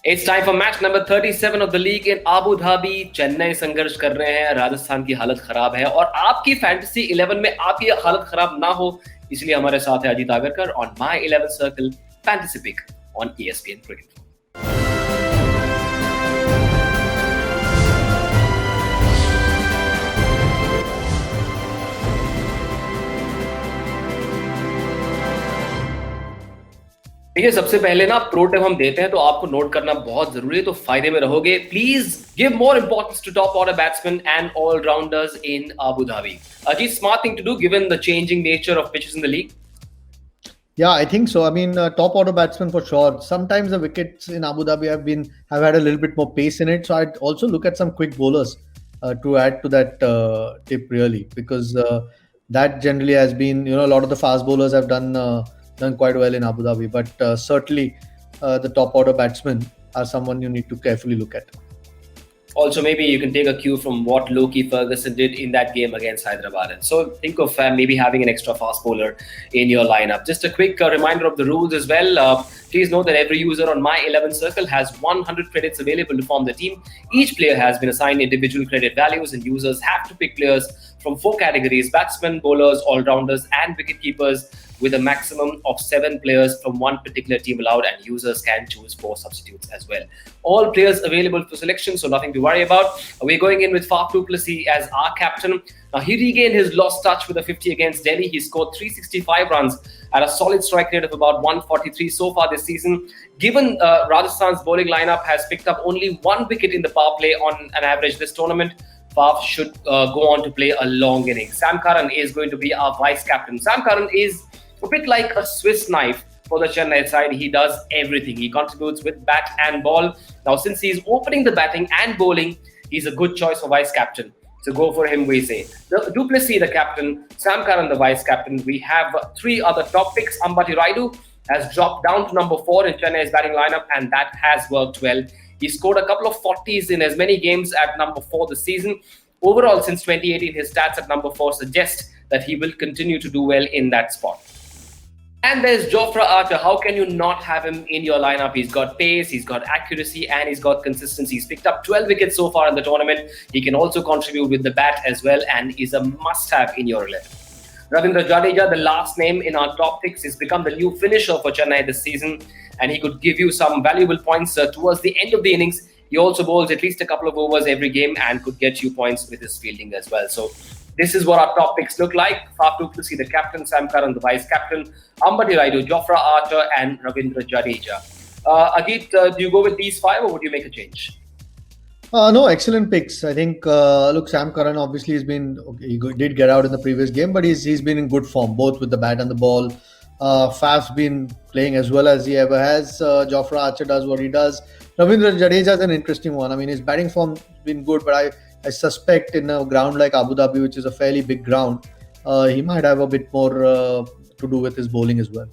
It's time for match number 37 of the league in Abu Dhabi. Chennai संघर्ष कर रहे हैं, राजस्थान की हालत खराब है और आपकी फैंटेसी 11 में आपकी हालत खराब ना हो, इसलिए हमारे साथ है Ajit Agarkar on my 11 circle fantasy pick on ESPN cricket. देखिए, सबसे पहले ना प्रो टिप हम देते हैं तो आपको नोट करना बहुत जरूरी है, तो फायदे में रहोगे। Please give more importance to top order batsman and allrounders in Abu Dhabi. Ajit, smart thing to do given the changing nature of pitches in the league. Yeah, I think so. I mean, top order batsmen for sure. Sometimes the wickets in Abu Dhabi have had a little bit more pace in it. So I'd also look at some quick bowlers to add to that tip really, because that generally has been, a lot of the fast bowlers have done quite well in Abu Dhabi. But certainly the top order batsmen are someone you need to carefully look at. Also, maybe you can take a cue from what Loki Ferguson did in that game against Hyderabad. And so think of maybe having an extra fast bowler in your lineup. Just a quick reminder of the rules as well. Please note that every user on my 11 circle has 100 credits available to form the team. Each player has been assigned individual credit values, and users have to pick players from 4 categories: batsmen, bowlers, all-rounders, and wicket-keepers, with a maximum of 7 players from one particular team allowed, and users can choose 4 substitutes as well. All players available for selection, so nothing to worry about. We're going in with Plessis as our captain. Now, he regained his lost touch with a 50 against Delhi. He scored 365 runs at a solid strike rate of about 143 so far this season. Given Rajasthan's bowling lineup has picked up only 1 wicket in the power play on an average this tournament, Faf should go on to play a long innings. Sam Curran is going to be our vice captain. Sam Curran is a bit like a Swiss knife for the Chennai side. He does everything. He contributes with bat and ball. Now, since he's opening the batting and bowling, he's a good choice for vice captain. So go for him, we say. Du Plessis, the captain. Sam Curran, the vice captain. We have 3 other top picks. Ambati Rayudu has dropped down to number 4 in Chennai's batting lineup, and that has worked well. He scored a couple of 40s in as many games at number 4 this season. Overall, since 2018, his stats at number 4 suggest that he will continue to do well in that spot. And there's Jofra Archer. How can you not have him in your lineup? He's got pace, he's got accuracy, and he's got consistency. He's picked up 12 wickets so far in the tournament. He can also contribute with the bat as well, and is a must-have in your 11. Ravindra Jadeja, the last name in our top picks, has become the new finisher for Chennai this season, and he could give you some valuable points towards the end of the innings. He also bowls at least a couple of overs every game and could get you points with his fielding as well. So this is what our top picks look like. Faf du Plessis, the captain; Sam Curran, the vice captain; Ambati Rayudu, Jofra Archer, and Ravindra Jadeja. Ajit, do you go with these 5 or would you make a change? No, excellent picks. I think, look, Sam Curran obviously did get out in the previous game, but he's been in good form, both with the bat and the ball. Faf's been playing as well as he ever has. Jofra Archer does what he does. Ravindra Jadeja is an interesting one. I mean, his batting form has been good, but I suspect in a ground like Abu Dhabi, which is a fairly big ground, he might have a bit more to do with his bowling as well.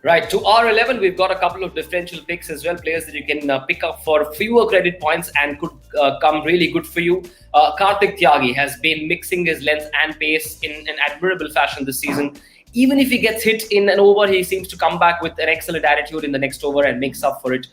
Right, to R11, we've got a couple of differential picks as well, players that you can pick up for fewer credit points and could come really good for you. Karthik Tyagi has been mixing his length and pace in an admirable fashion this season. Even if he gets hit in an over, he seems to come back with an excellent attitude in the next over and makes up for it.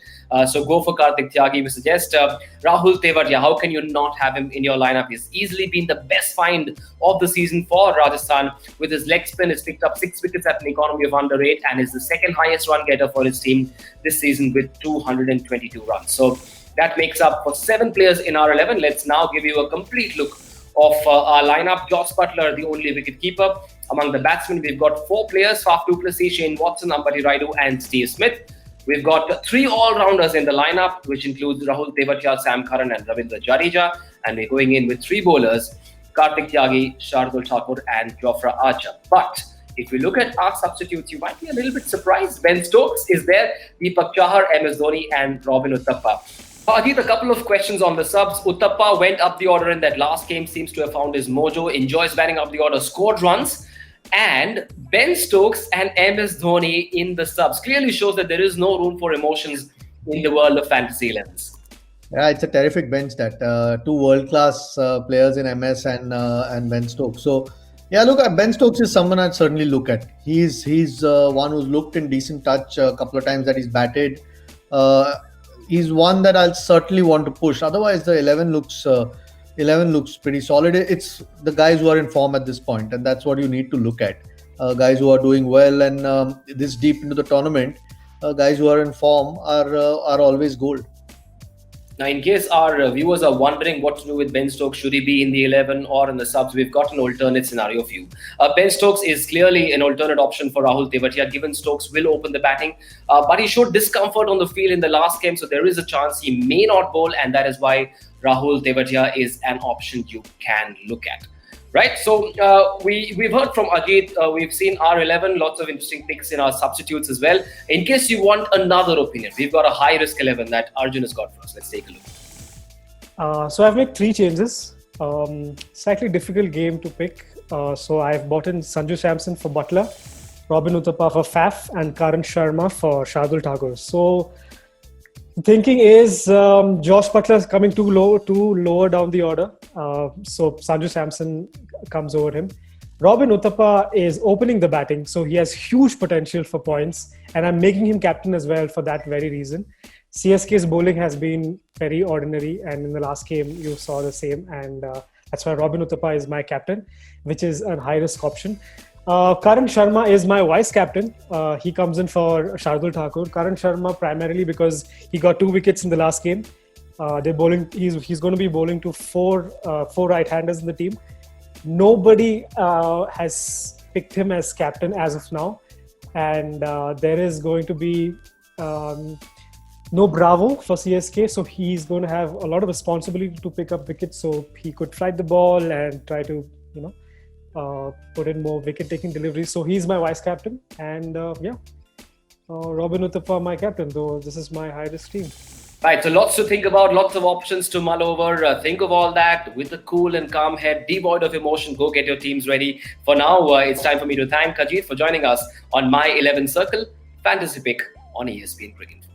So go for Karthik Tyagi. We suggest Rahul Tewatia. How can you not have him in your lineup? He's easily been the best find of the season for Rajasthan. With his leg spin, he's picked up 6 wickets at an economy of under 8 and is the second highest run getter for his team this season with 222 runs. So that makes up for 7 players in our 11. Let's now give you a complete look of our lineup. Joss Butler, the only wicket keeper. Among the batsmen, we've got 4 players: Faf du Plessis, Shane Watson, Ambati Rayudu, and Steve Smith. We've got 3 all-rounders in the lineup, which includes Rahul Tewatia, Sam Curran, and Ravindra Jadeja. And we're going in with 3 bowlers: Karthik Tyagi, Shardul Thakur, and Jofra Archer. But if we look at our substitutes, you might be a little bit surprised. Ben Stokes is there, Deepak Chahar, MS Dhoni, and Robin Uthappa. Ajit, a couple of questions on the subs. Uthappa went up the order in that last game, seems to have found his mojo, enjoys batting up the order, scored runs. And Ben Stokes and MS Dhoni in the subs clearly shows that there is no room for emotions in the world of fantasy 11s. Yeah, it's a terrific bench that 2 world-class players in MS and Ben Stokes. So yeah, look, Ben Stokes is someone I'd certainly look at. He's one who's looked in decent touch a couple of times that he's batted. he's one that I'll certainly want to push. Otherwise, the 11 looks pretty solid. It's the guys who are in form at this point, and that's what you need to look at. Guys who are doing well, and this deep into the tournament, guys who are in form are always gold. Now, in case our viewers are wondering what to do with Ben Stokes, should he be in the 11 or in the subs, we've got an alternate scenario for you. Ben Stokes is clearly an alternate option for Rahul Tewatia, given Stokes will open the batting, but he showed discomfort on the field in the last game, so there is a chance he may not bowl, and that is why Rahul Tewatia is an option you can look at. Right, so we've heard from Ajit, we've seen our 11, lots of interesting picks in our substitutes as well. In case you want another opinion, we've got a high-risk 11 that Arjun has got for us. Let's take a look. So I've made 3 changes. Slightly difficult game to pick. So I've bought in Sanju Samson for Butler, Robin Uthappa for Faf, and Karan Sharma for Shardul Thakur. So thinking is Josh Butler is coming too lower down the order. So Sanju Samson comes over him. Robin Uthappa is opening the batting, so he has huge potential for points, and I'm making him captain as well for that very reason. CSK's bowling has been very ordinary, and in the last game you saw the same, and that's why Robin Uthappa is my captain, which is a high-risk option. Karan Sharma is my vice captain. He comes in for Shardul Thakur. Karan Sharma primarily because he got 2 wickets in the last game. They're bowling. He's going to be bowling to four right-handers in the team. Nobody has picked him as captain as of now, and there is going to be no Bravo for CSK. So he's going to have a lot of responsibility to pick up wickets. So he could flight the ball and try to, put in more wicket-taking deliveries. So he's my vice captain, and Robin Uthappa my captain. Though this is my high-risk team. Right, so lots to think about, lots of options to mull over. Think of all that with a cool and calm head, devoid of emotion. Go get your teams ready. For now, it's time for me to thank Ajit for joining us on My 11 Circle Fantasy Pick on ESPN Cricinfo.